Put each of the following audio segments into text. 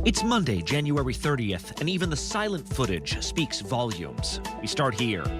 It's Monday, January 30th, and even the silent footage speaks volumes. We start here. What's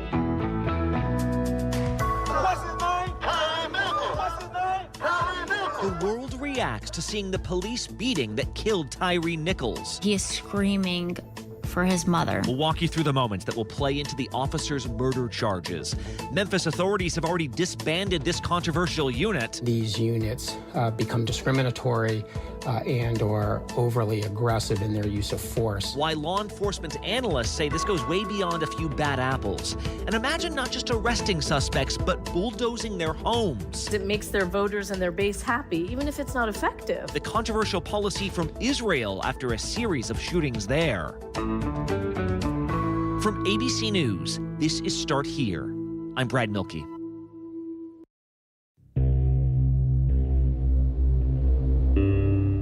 his name? Tyre Nichols. What's his name? Tyre Nichols. The world reacts to seeing the police beating that killed Tyre Nichols. He is screaming for his mother. We'll walk you through the moments that will play into the officer's murder charges. Memphis authorities have already disbanded this controversial unit. These units become discriminatory and or overly aggressive in their use of force. Why law enforcement analysts say this goes way beyond a few bad apples. And imagine not just arresting suspects, but bulldozing their homes. It makes their voters and their base happy, even if it's not effective. The controversial policy from Israel after a series of shootings there. From ABC News, this is Start Here. I'm Brad Milkey.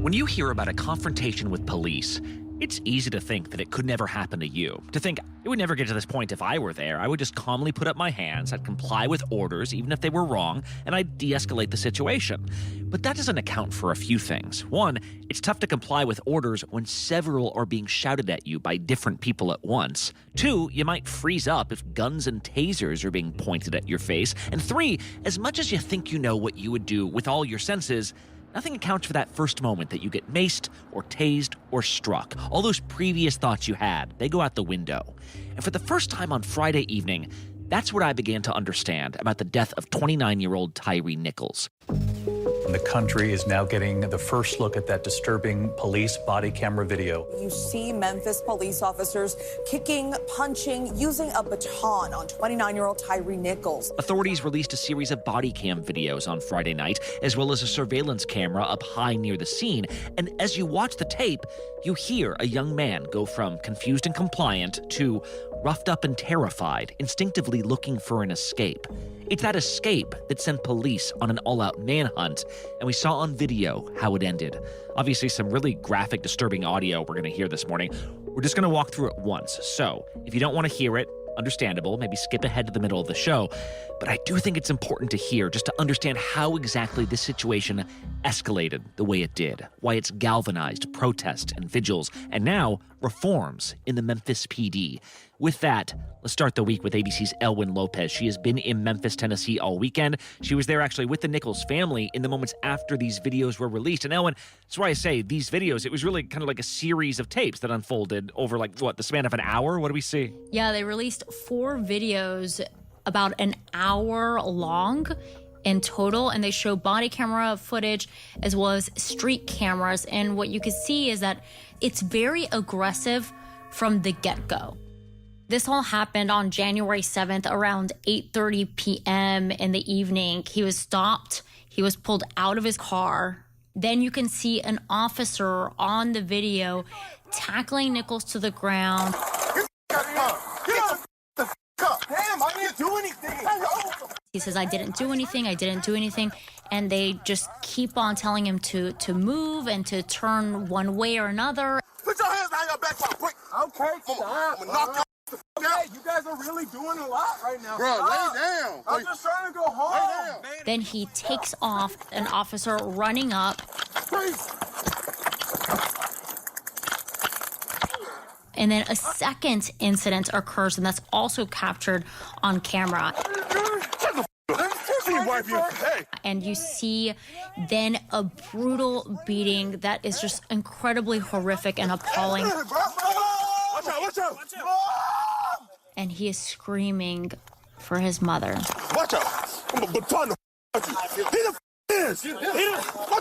When you hear about a confrontation with police, it's easy to think that it could never happen to you. To think, it would never get to this point if I were there. I would just calmly put up my hands, I'd comply with orders, even if they were wrong, and I'd de-escalate the situation. But that doesn't account for a few things. One, it's tough to comply with orders when several are being shouted at you by different people at once. Two, you might freeze up if guns and tasers are being pointed at your face. And three, as much as you think you know what you would do with all your senses, nothing accounts for that first moment that you get maced or tased or struck. All those previous thoughts you had, they go out the window. And for the first time on Friday evening, that's what I began to understand about the death of 29-year-old Tyre Nichols. The country is now getting the first look at that disturbing police body camera video. You see Memphis police officers kicking, punching, using a baton on 29-year-old Tyre Nichols. Authorities released a series of body cam videos on Friday night, as well as a surveillance camera up high near the scene. And as you watch the tape, you hear a young man go from confused and compliant to roughed up and terrified, instinctively looking for an escape. It's that escape that sent police on an all-out manhunt, and we saw on video how it ended. Obviously, some really graphic, disturbing audio we're going to hear this morning. We're just going to walk through it once. So, if you don't want to hear it, understandable, maybe skip ahead to the middle of the show. But I do think it's important to hear just to understand how exactly this situation escalated the way it did, why it's galvanized protests and vigils, and now reforms in the Memphis PD. With that, let's start the week with ABC's Elwyn Lopez. She has been in Memphis, Tennessee all weekend. She was there actually with the Nichols family in the moments after these videos were released. And Elwyn, that's why I say these videos, it was really kind of like a series of tapes that unfolded over the span of an hour? What do we see? Yeah, they released 4 videos about an hour long in total, and they show body camera footage as well as street cameras. And what you can see is that it's very aggressive from the get-go. This all happened on January 7th around 8:30 p.m. in the evening. He was stopped. He was pulled out of his car. Then you can see an officer on the video tackling Nichols to the ground. He says, I didn't do anything. And they just keep on telling him to move and to turn one way or another. Put your hands behind your back, quick. Okay, stop. I'm gonna knock your okay, you guys are really doing a lot right now. Bro, lay down. I'm just trying to go home. Then he takes off, an officer running up. Please. And then a second incident occurs, and that's also captured on camera. And you see then a brutal beating that is just incredibly horrific and appalling. Watch out. And he is screaming for his mother. Watch out. I'm a baton. Watch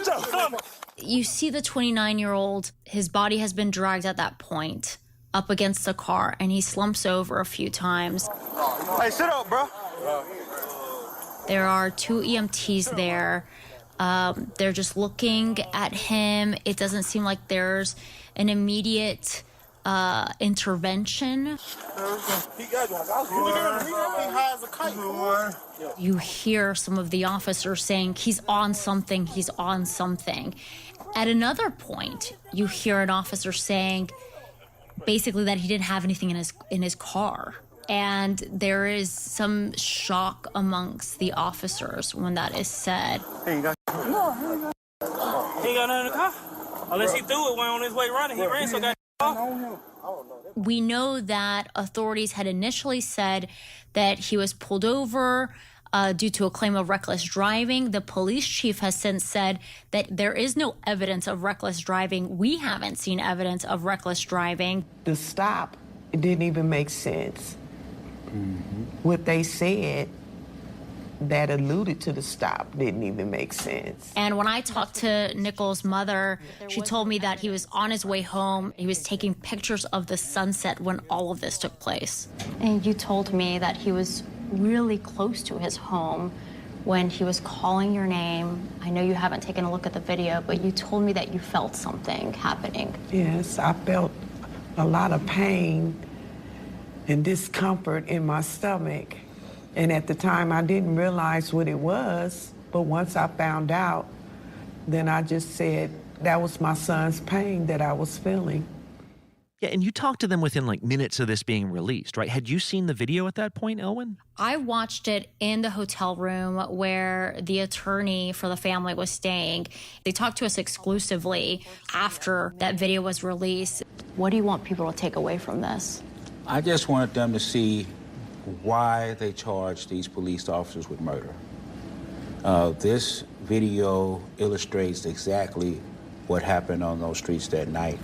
out. You see the 29-year-old, his body has been dragged at that point up against the car, and he slumps over a few times. Hey, sit up, bro. There are 2 EMTs there. They're just looking at him. It doesn't seem like there's an immediate intervention. You hear some of the officers saying, he's on something. At another point, you hear an officer saying, basically that he didn't have anything in his car. And there is some shock amongst the officers when that is said. He ain't got nothing in the car? Unless he threw it when on his way running. He ran so got off. We know that authorities had initially said that he was pulled over due to a claim of reckless driving. The police chief has since said that there is no evidence of reckless driving. We haven't seen evidence of reckless driving. The stop didn't even make sense. What they said that alluded to the stop didn't even make sense. And when I talked to Nichols' mother, she told me that he was on his way home. He was taking pictures of the sunset when all of this took place. And you told me that he was really close to his home when he was calling your name. I know you haven't taken a look at the video, but you told me that you felt something happening. Yes, I felt a lot of pain and discomfort in my stomach. And at the time, I didn't realize what it was. But once I found out, then I just said that was my son's pain that I was feeling. Yeah, and you talked to them within like minutes of this being released, right? Had you seen the video at that point, Elwyn? I watched it in the hotel room where the attorney for the family was staying. They talked to us exclusively after that video was released. What do you want people to take away from this? I just wanted them to see why they charged these police officers with murder. This video illustrates exactly what happened on those streets that night.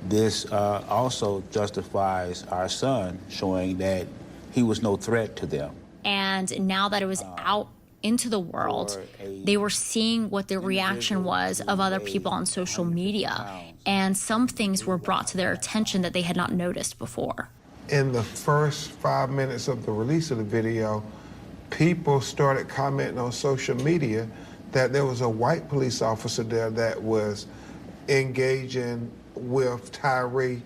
This also justifies our son, showing that he was no threat to them. And now that it was out into the world, they were seeing what the reaction was of other people on social media. And some things were brought to their attention that they had not noticed before. In the first 5 minutes of the release of the video, people started commenting on social media that there was a white police officer there that was engaging with Tyre,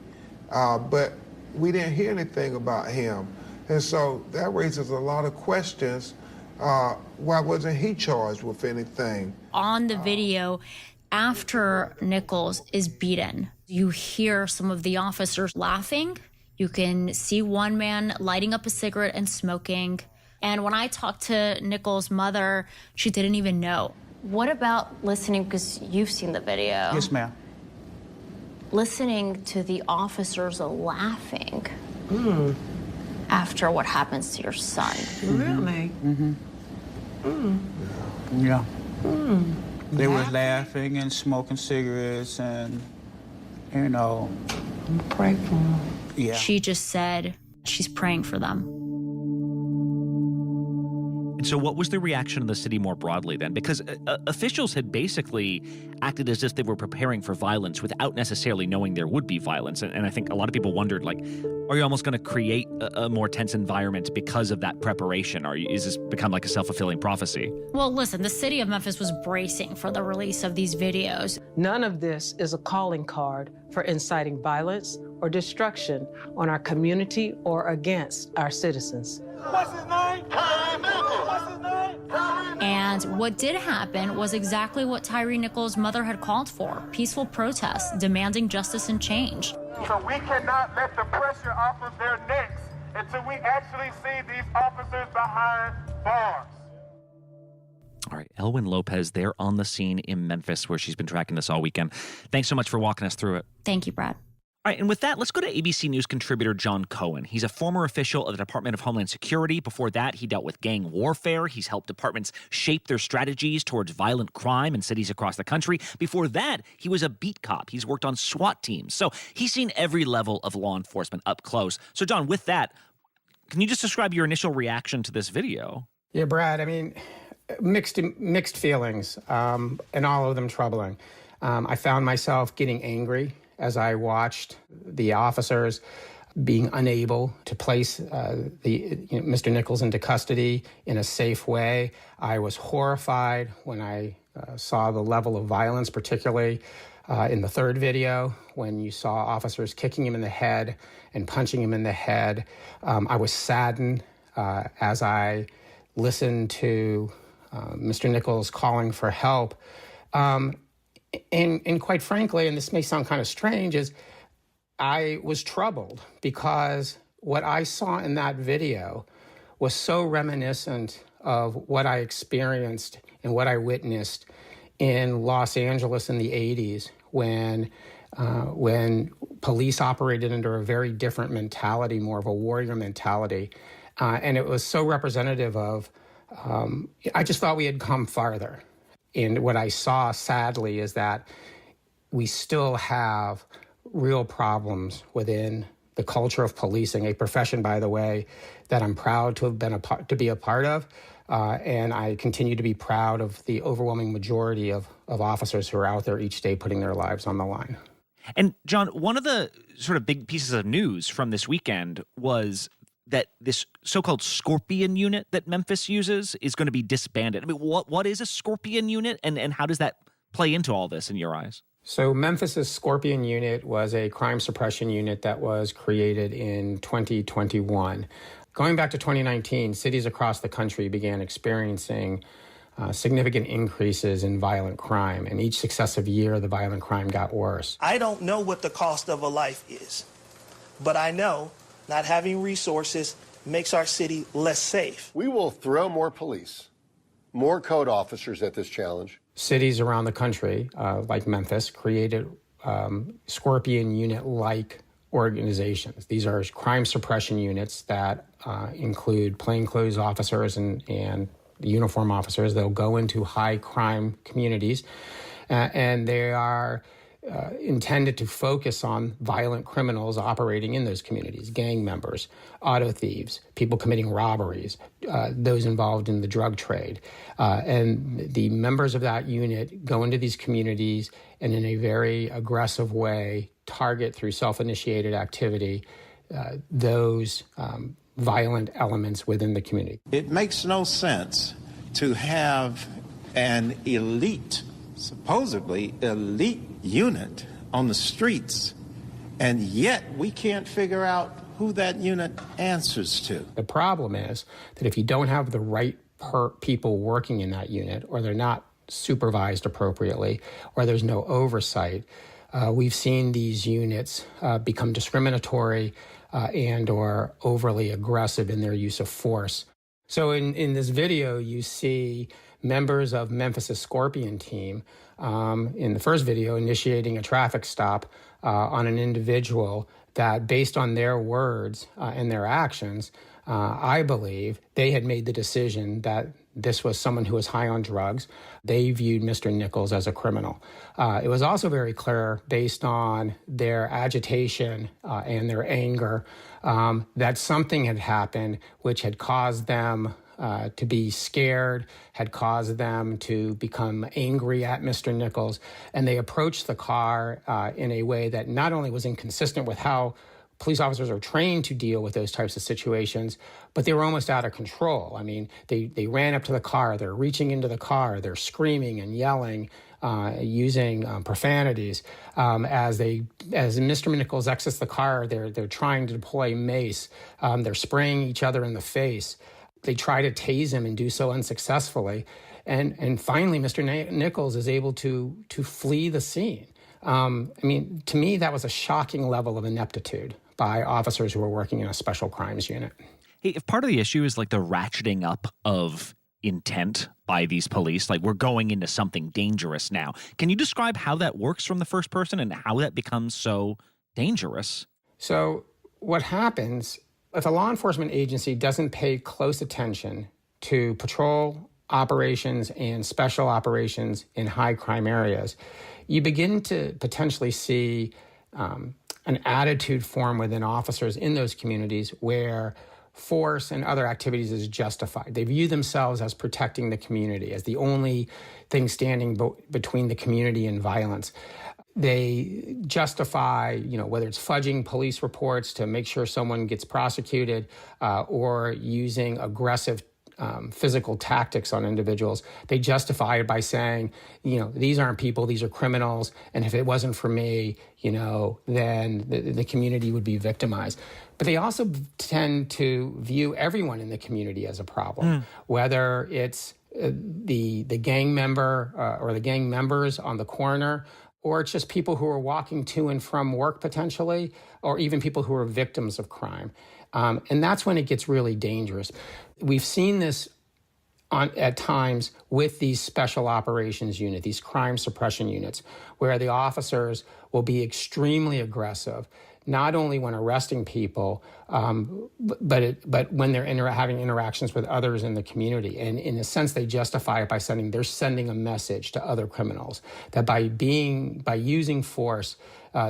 but we didn't hear anything about him. And so that raises a lot of questions. Why wasn't he charged with anything? On the video, after Nichols is beaten, you hear some of the officers laughing. You can see one man lighting up a cigarette and smoking. And when I talked to Nichols' mother, she didn't even know. What about listening, because you've seen the video? Yes, ma'am. Listening to the officers laughing after what happens to your son. Really? Yeah. They were laughing and smoking cigarettes and, you know. Pray for him. Yeah. She just said she's praying for them. And so what was the reaction of the city more broadly then? Because officials had basically acted as if they were preparing for violence without necessarily knowing there would be violence. And I think a lot of people wondered, like, are you almost going to create a more tense environment because of that preparation? Or is this become like a self-fulfilling prophecy? Well, listen, the city of Memphis was bracing for the release of these videos. None of this is a calling card for inciting violence or destruction on our community or against our citizens. What's his name? Tyre Nichols. What's his name? And what did happen was exactly what Tyre Nichols' mother had called for: peaceful protests demanding justice and change. So we cannot let the pressure off of their necks until we actually see these officers behind bars. All right, Elwyn Lopez there on the scene in Memphis, where she's been tracking this all weekend. Thanks so much for walking us through it. Thank you, Brad. All right, and with that, let's go to ABC News contributor John Cohen. He's a former official of the Department of Homeland Security. Before that, he dealt with gang warfare. He's helped departments shape their strategies towards violent crime in cities across the country. Before that, he was a beat cop. He's worked on SWAT teams. So he's seen every level of law enforcement up close. So, John, with that, can you just describe your initial reaction to this video? Yeah, Brad, I mean, mixed feelings, and all of them troubling. I found myself getting angry as I watched the officers being unable to place Mr. Nichols into custody in a safe way. I was horrified when I saw the level of violence, particularly in the third video, when you saw officers kicking him in the head and punching him in the head. I was saddened as I listened to Mr. Nichols calling for help. And quite frankly, and this may sound kind of strange, is I was troubled because what I saw in that video was so reminiscent of what I experienced and what I witnessed in Los Angeles in the 80s, when police operated under a very different mentality, more of a warrior mentality. And it was so representative of, I just thought we had come farther. And what I saw, sadly, is that we still have real problems within the culture of policing, a profession, by the way, that I'm proud to have been to be a part of. And I continue to be proud of the overwhelming majority of officers who are out there each day putting their lives on the line. And John, one of the sort of big pieces of news from this weekend was that this so-called Scorpion unit that Memphis uses is going to be disbanded. I mean, what is a Scorpion unit, and how does that play into all this in your eyes? So Memphis's Scorpion unit was a crime suppression unit that was created in 2021. Going back to 2019, cities across the country began experiencing significant increases in violent crime, and each successive year, the violent crime got worse. I don't know what the cost of a life is, but I know not having resources makes our city less safe. We will throw more police, more code officers at this challenge. Cities around the country, like Memphis, created Scorpion unit-like organizations. These are crime suppression units that include plainclothes officers and uniform officers. They'll go into high crime communities, and they are intended to focus on violent criminals operating in those communities, gang members, auto thieves, people committing robberies, those involved in the drug trade. And the members of that unit go into these communities and in a very aggressive way target through self-initiated activity those violent elements within the community. It makes no sense to have an elite, supposedly elite unit on the streets, and yet we can't figure out who that unit answers to. The problem is that if you don't have the right people working in that unit, or they're not supervised appropriately, or there's no oversight, we've seen these units become discriminatory and or overly aggressive in their use of force. So in this video, you see members of Memphis' Scorpion team in the first video initiating a traffic stop on an individual that, based on their words and their actions, I believe they had made the decision that this was someone who was high on drugs. They viewed Mr. Nichols as a criminal. It was also very clear, based on their agitation and their anger, that something had happened which had caused them to be scared, had caused them to become angry at Mr. Nichols. And they approached the car in a way that not only was inconsistent with how police officers are trained to deal with those types of situations, but they were almost out of control. I mean, they ran up to the car, they're reaching into the car, they're screaming and yelling, using profanities. As Mr. Nichols exits the car, they're trying to deploy mace. They're spraying each other in the face. They try to tase him and do so unsuccessfully. And finally, Mr. Nichols is able to flee the scene. I mean, to me, that was a shocking level of ineptitude by officers who were working in a special crimes unit. Hey, if part of the issue is like the ratcheting up of intent by these police, like we're going into something dangerous now, can you describe how that works from the first person and how that becomes so dangerous? So what happens if a law enforcement agency doesn't pay close attention to patrol operations and special operations in high crime areas, you begin to potentially see an attitude form within officers in those communities where force and other activities is justified. They view themselves as protecting the community, as the only thing standing between the community and violence. They justify, whether it's fudging police reports to make sure someone gets prosecuted or using aggressive physical tactics on individuals. They justify it by saying, these aren't people, these are criminals. And if it wasn't for me, then the community would be victimized. But they also tend to view everyone in the community as a problem, whether it's the gang member or the gang members on the corner, or it's just people who are walking to and from work potentially, or even people who are victims of crime. And that's when it gets really dangerous. We've seen this at times with these special operations unit, these crime suppression units, where the officers will be extremely aggressive, not only when arresting people, but when they're having interactions with others in the community. And in a sense, they justify it by they're sending a message to other criminals that by using force,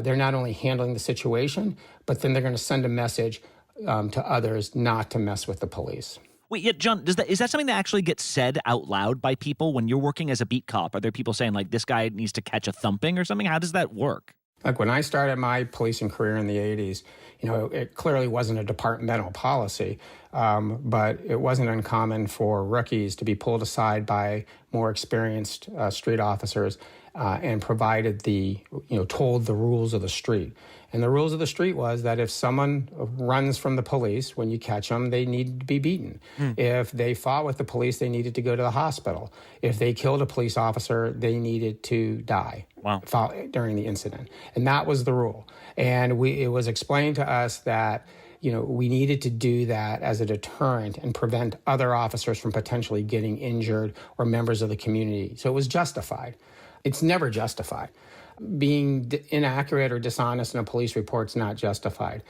they're not only handling the situation, but then they're going to send a message to others not to mess with the police. Wait, yeah, John, is that something that actually gets said out loud by people when you're working as a beat cop? Are there people saying, like, this guy needs to catch a thumping or something? How does that work? Like when I started my policing career in the 80s, it clearly wasn't a departmental policy, but it wasn't uncommon for rookies to be pulled aside by more experienced street officers and told the rules of the street. And the rules of the street was that if someone runs from the police, when you catch them, they need to be beaten. If they fought with the police, they needed to go to the hospital. If they killed a police officer, they needed to die during the incident. And that was the rule. And it was explained to us that we needed to do that as a deterrent and prevent other officers from potentially getting injured or members of the community. So it was justified. It's never justified. Being inaccurate or dishonest in a police report is not justified.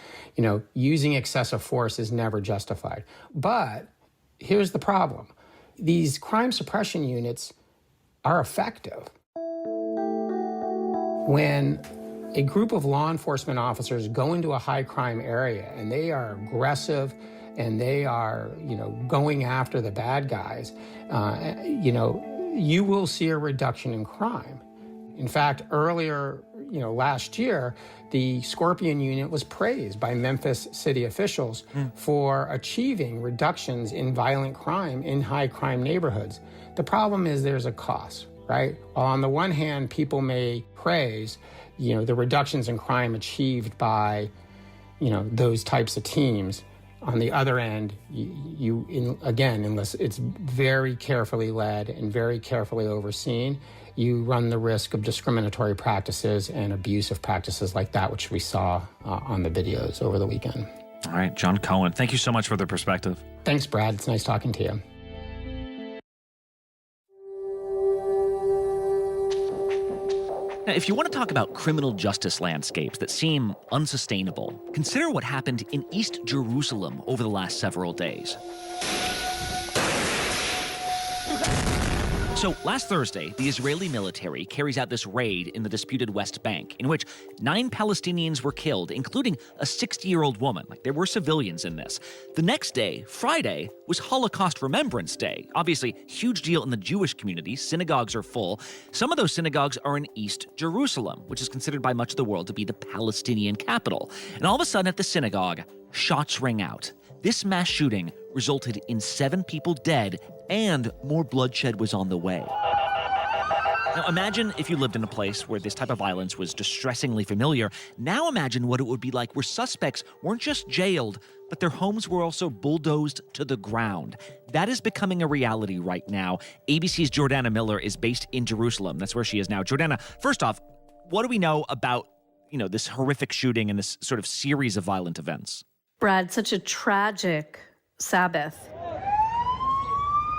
Using excessive force is never justified. But here's the problem. These crime suppression units are effective. When a group of law enforcement officers go into a high crime area and they are aggressive and they are, going after the bad guys, you will see a reduction in crime. In fact, earlier, last year, the Scorpion unit was praised by Memphis city officials for achieving reductions in violent crime in high crime neighborhoods. The problem is there's a cost, right? On the one hand, people may praise, the reductions in crime achieved by, those types of teams. On the other end, unless it's very carefully led and very carefully overseen, you run the risk of discriminatory practices and abusive practices like that, which we saw on the videos over the weekend. All right, John Cohen, thank you so much for the perspective. Thanks, Brad. It's nice talking to you. Now, if you want to talk about criminal justice landscapes that seem unsustainable, consider what happened in East Jerusalem over the last several days. So last Thursday, the Israeli military carries out this raid in the disputed West Bank, in which 9 Palestinians were killed, including a 60-year-old woman. There were civilians in this. The next day, Friday, was Holocaust Remembrance Day. Obviously, huge deal in the Jewish community. Synagogues are full. Some of those synagogues are in East Jerusalem, which is considered by much of the world to be the Palestinian capital. And all of a sudden at the synagogue, shots ring out. This mass shooting resulted in 7 people dead, and more bloodshed was on the way. Now imagine if you lived in a place where this type of violence was distressingly familiar. Now imagine what it would be like where suspects weren't just jailed, but their homes were also bulldozed to the ground. That is becoming a reality right now. ABC's Jordana Miller is based in Jerusalem. That's where she is now. Jordana, first off, what do we know about, this horrific shooting and this sort of series of violent events? Brad, such a tragic Sabbath.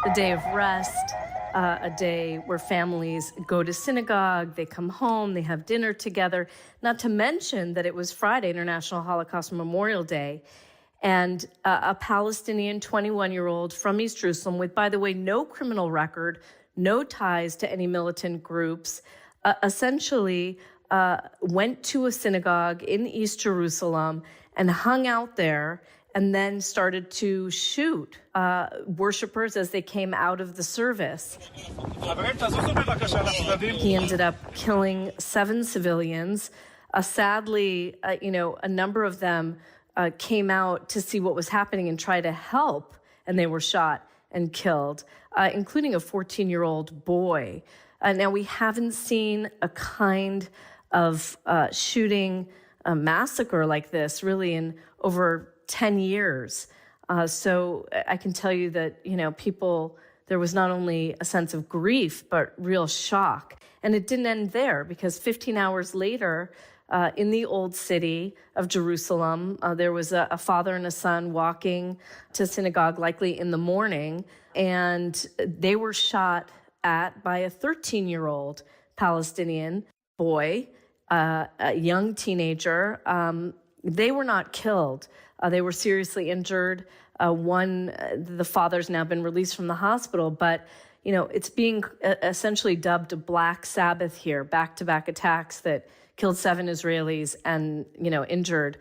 A day of rest, a day where families go to synagogue, they come home, they have dinner together, not to mention that it was Friday, International Holocaust Memorial Day, and a Palestinian 21-year-old from East Jerusalem with, by the way, no criminal record, no ties to any militant groups, essentially went to a synagogue in East Jerusalem and hung out there and then started to shoot worshipers as they came out of the service. He ended up killing 7 civilians. Sadly, a number of them came out to see what was happening and try to help, and they were shot and killed, including a 14-year-old boy. Now, we haven't seen a kind of shooting massacre like this really in over 10 years. So I can tell you that, there was not only a sense of grief, but real shock. And it didn't end there because 15 hours later, in the old city of Jerusalem. There was a father and a son walking to synagogue, likely in the morning, and they were shot at by a 13-year-old Palestinian boy, a young teenager. They were not killed. They were seriously injured. The father's now been released from the hospital, but it's being essentially dubbed a Black Sabbath here, back-to-back attacks that killed 7 Israelis and, injured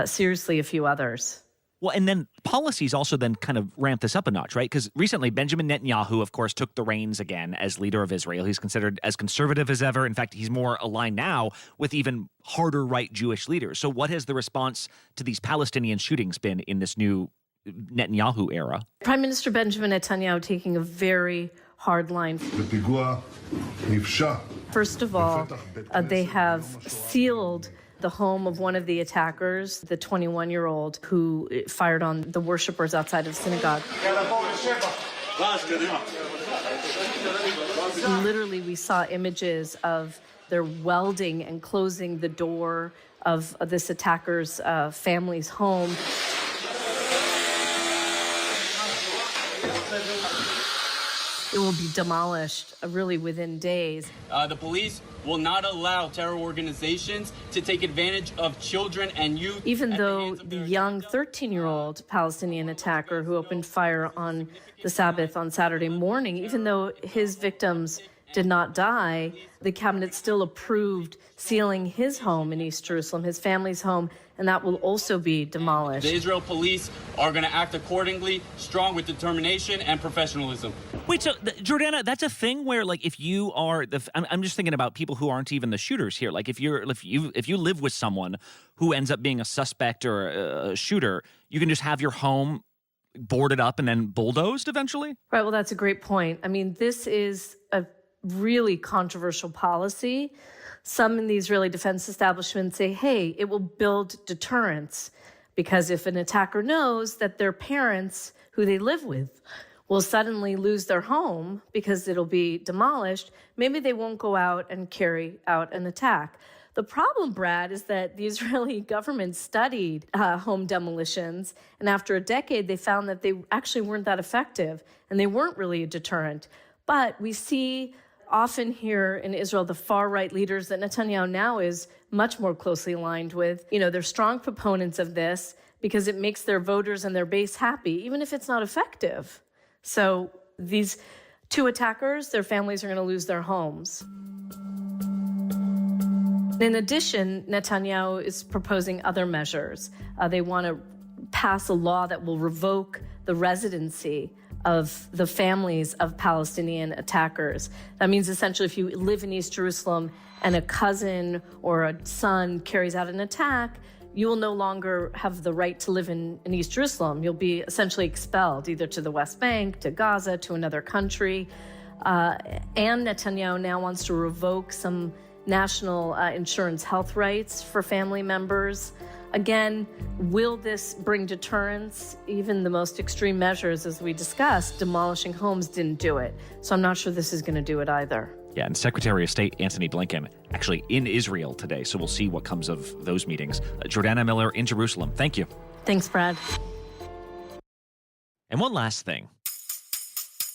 seriously a few others. Well, and then policies also then kind of ramp this up a notch, right? Because recently Benjamin Netanyahu, of course, took the reins again as leader of Israel. He's considered as conservative as ever. In fact, he's more aligned now with even harder right Jewish leaders. So what has the response to these Palestinian shootings been in this new Netanyahu era? Prime Minister Benjamin Netanyahu taking a very hard line. First of all, they have sealed the home of one of the attackers, the 21-year-old who fired on the worshipers outside of synagogue. Literally, we saw images of their welding and closing the door of this attacker's family's home. It will be demolished really within days. The police will not allow terror organizations to take advantage of children and youth. Even though the young 13-year-old Palestinian attacker who opened fire on the Sabbath on Saturday morning, even though his victims did not die, the cabinet still approved sealing his home in East Jerusalem, his family's home, and that will also be demolished. The Israel police are going to act accordingly, strong with determination and professionalism. Wait, so Jordana, that's a thing where, like, if you are I'm just thinking about people who aren't even the shooters here. Like, if you live with someone who ends up being a suspect or a shooter, you can just have your home boarded up and then bulldozed eventually? Right. Well, that's a great point. I mean, this is a really controversial policy. Some in the Israeli defense establishment say, hey, it will build deterrence, because if an attacker knows that their parents, who they live with, will suddenly lose their home because it'll be demolished, maybe they won't go out and carry out an attack. The problem, Brad, is that the Israeli government studied home demolitions, and after a decade, they found that they actually weren't that effective, and they weren't really a deterrent. But we see often here in Israel the far-right leaders that Netanyahu now is much more closely aligned with. They're strong proponents of this because it makes their voters and their base happy, even if it's not effective. So these two attackers, their families are going to lose their homes. In addition, Netanyahu is proposing other measures. They want to pass a law that will revoke the residency of the families of Palestinian attackers. That means essentially if you live in East Jerusalem and a cousin or a son carries out an attack, you will no longer have the right to live in East Jerusalem. You'll be essentially expelled either to the West Bank, to Gaza, to another country. And Netanyahu now wants to revoke some national insurance health rights for family members. Again, will this bring deterrence? Even the most extreme measures, as we discussed, demolishing homes didn't do it. So I'm not sure this is going to do it either. Yeah, and Secretary of State Antony Blinken actually in Israel today, so we'll see what comes of those meetings. Jordana Miller in Jerusalem, thank you. Thanks, Brad. And one last thing.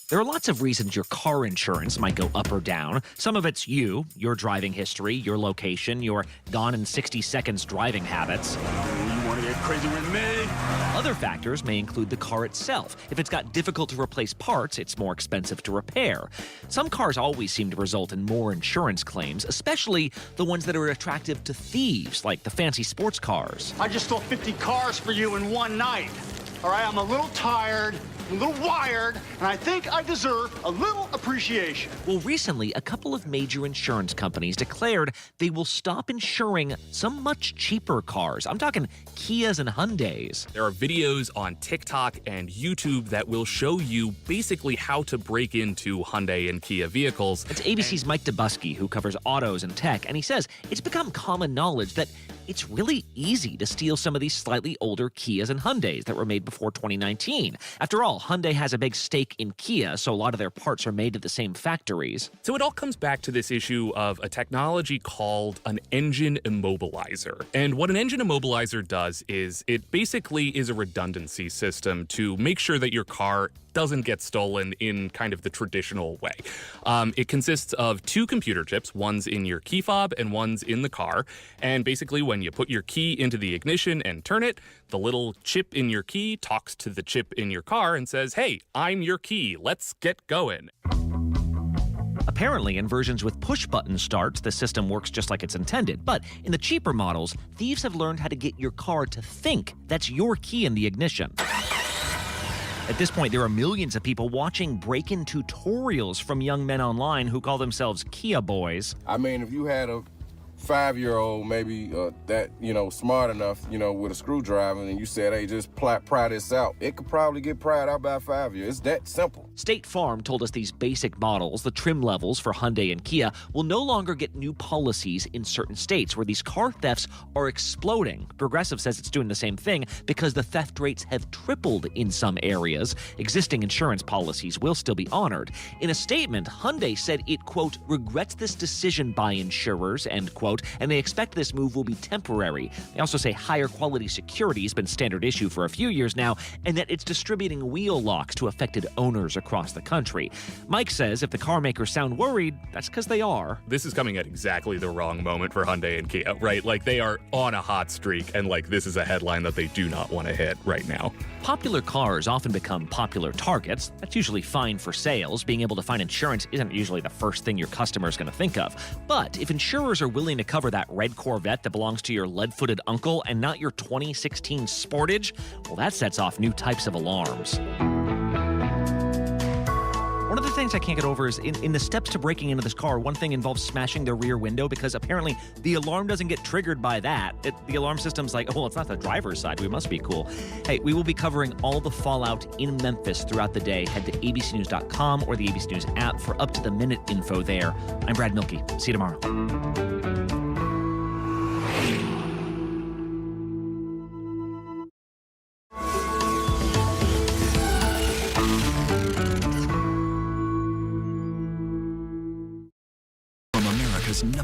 There are lots of reasons your car insurance might go up or down. Some of it's you, your driving history, your location, your gone in 60 seconds driving habits. You want to get crazy with me? Other factors may include the car itself. If it's got difficult to replace parts, it's more expensive to repair. Some cars always seem to result in more insurance claims, especially the ones that are attractive to thieves, like the fancy sports cars. I just stole 50 cars for you in one night. All right, I'm a little tired, a little wired, and I think I deserve a little appreciation. Well, recently, a couple of major insurance companies declared they will stop insuring some much cheaper cars. I'm talking Kias and Hyundais. There are videos on TikTok and YouTube that will show you basically how to break into Hyundai and Kia vehicles. It's ABC's Mike Dubusky, who covers autos and tech, and he says it's become common knowledge that it's really easy to steal some of these slightly older Kias and Hyundais that were made before 2019. After all, well, Hyundai has a big stake in Kia, so a lot of their parts are made at the same factories. So it all comes back to this issue of a technology called an engine immobilizer. And what an engine immobilizer does is it basically is a redundancy system to make sure that your car doesn't get stolen in kind of the traditional way. It consists of 2 computer chips, one's in your key fob and one's in the car. And basically when you put your key into the ignition and turn it, the little chip in your key talks to the chip in your car and says, "Hey, I'm your key, let's get going." Apparently, in versions with push-button starts, the system works just like it's intended. But in the cheaper models, thieves have learned how to get your car to think that's your key in the ignition. At this point, there are millions of people watching break-in tutorials from young men online who call themselves Kia boys. I mean, if you had a 5-year-old maybe that, smart enough, with a screwdriver, and you said, hey, just pry this out, it could probably get pried out by a 5-year. It's that simple. State Farm told us these basic models, the trim levels for Hyundai and Kia, will no longer get new policies in certain states where these car thefts are exploding. Progressive says it's doing the same thing because the theft rates have tripled in some areas. Existing insurance policies will still be honored. In a statement, Hyundai said it, quote, regrets this decision by insurers, end quote, and they expect this move will be temporary. They also say higher quality security has been standard issue for a few years now, and that it's distributing wheel locks to affected owners across the country. Mike says if the car makers sound worried, that's because they are. This is coming at exactly the wrong moment for Hyundai and Kia, right? Like, they are on a hot streak, and this is a headline that they do not want to hit right now. Popular cars often become popular targets. That's usually fine for sales. Being able to find insurance isn't usually the first thing your customer is going to think of. But if insurers are willing to cover that red Corvette that belongs to your lead-footed uncle and not your 2016 Sportage, well, that sets off new types of alarms. One of the things I can't get over is in the steps to breaking into this car, one thing involves smashing the rear window because apparently the alarm doesn't get triggered by that. The alarm system's like, oh, well, it's not the driver's side. We must be cool. Hey, we will be covering all the fallout in Memphis throughout the day. Head to abcnews.com or the ABC News app for up-to-the-minute info there. I'm Brad Milkey. See you tomorrow.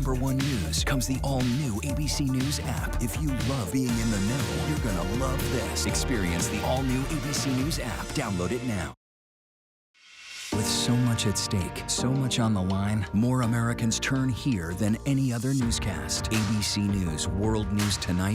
#1 news comes the all-new ABC News app. If you love being in the know, you're gonna love this. Experience the all-new ABC News app. Download it now. With so much at stake, so much on the line, more Americans turn here than any other newscast. ABC News World News Tonight.